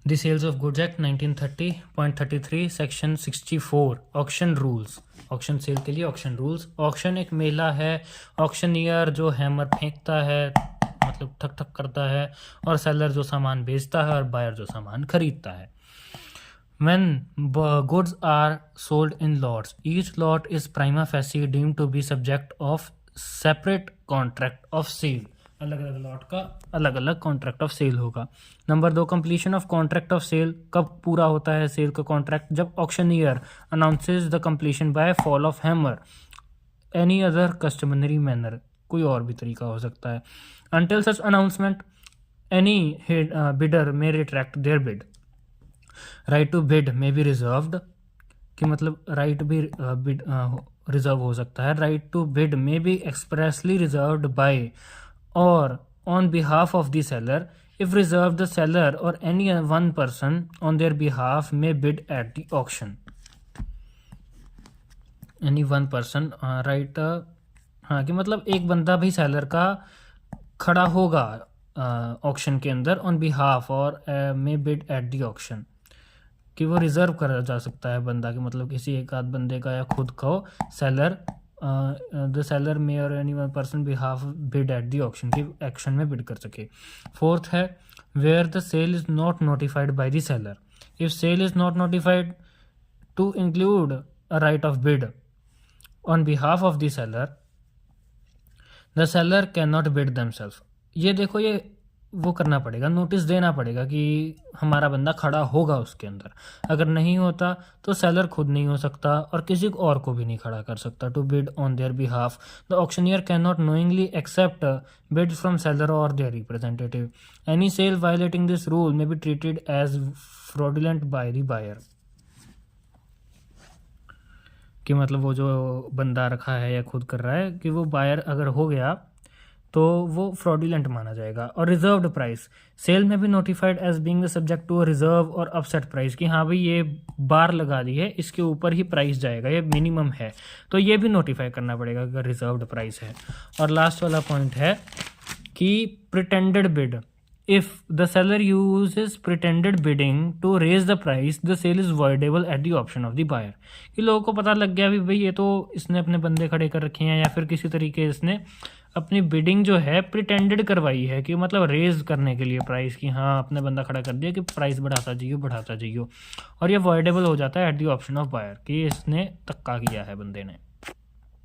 The Sales of Goods Act 1930.33 section 64 auction rules. Auction sale के लिए auction rules. Auction एक मेला है, auctioneer जो हैमर फेंकता है मतलब ठक ठक करता है, और सेलर जो सामान बेचता है और बायर जो सामान खरीदता है। When goods are sold in lots, each lot is prima facie deemed to be subject of separate contract of sale। अलग अलग लॉट का अलग अलग कॉन्ट्रैक्ट ऑफ सेल होगा। Number 2, completion of contract of sale. कब पूरा होता है सेल का कॉन्ट्रैक्ट? जब auctioneer announces the completion by fall of hammer, any other customary manner, कोई और भी तरीका हो सकता है। Until such announcement any bidder may retract their bid. Right to bid may be reserved, कि मतलब राइट भी बिड रिजर्व हो सकता है। Right to bid may B expressly reserved by or on behalf of the seller. If reserved, the seller or any one person on their behalf may bid at the auction. Any one person, right? हाँ, कि मतलब एक बंदा भी seller का खड़ा होगा auction के अंदर ऑन बिहाफ और मे बिड एट द ऑक्शन, कि वो रिजर्व करा जा सकता है बंदा, कि मतलब किसी एक आध बंदे का या खुद का सेलर, द सेलर मे और any one person behalf bid at the auction, की एक्शन में बिड कर सके। फोर्थ है where the sale is not notified by the seller. If sale is not notified to include a right of bid on behalf of the seller can not bid themself. ये देखो, ये वो करना पड़ेगा, notice देना पड़ेगा कि हमारा बंदा खड़ा होगा उसके अंदर। अगर नहीं होता तो सेलर खुद नहीं हो सकता और किसी और को भी नहीं खड़ा कर सकता to bid on their behalf. The auctioneer can not knowingly accept bid from seller और their representative. Any sale violating this rule may be treated as fraudulent by the buyer, कि मतलब वो जो बंदा रखा है या खुद कर रहा है, कि वो बायर अगर हो गया तो वो फ्रॉडुलेंट माना जाएगा। और रिजर्व्ड प्राइस, सेल में भी notified as being the subject to reserve और अपसेट प्राइस, कि हाँ भाई ये बार लगा दी है, इसके ऊपर ही प्राइस जाएगा, ये मिनिमम है, तो ये भी नोटिफाई करना पड़ेगा अगर रिजर्व्ड प्राइस है। और लास्ट वाला पॉइंट है कि pretended bid, if the seller uses pretended bidding to raise the price, the sale is voidable at the option of the buyer. कि लोगों को पता लग गया भी भाई ये तो इसने अपने बंदे खड़े कर रखे हैं, या फिर किसी तरीके इसने अपनी बिडिंग जो है प्रिटेंडेड करवाई है, कि मतलब रेज करने के लिए प्राइस, की हाँ अपने बंदा खड़ा कर दिया कि प्राइस बढ़ाता जाइयो, और ये वॉइडेबल हो जाता है at the option of buyer, कि इसने धक्का किया है बंदे ने।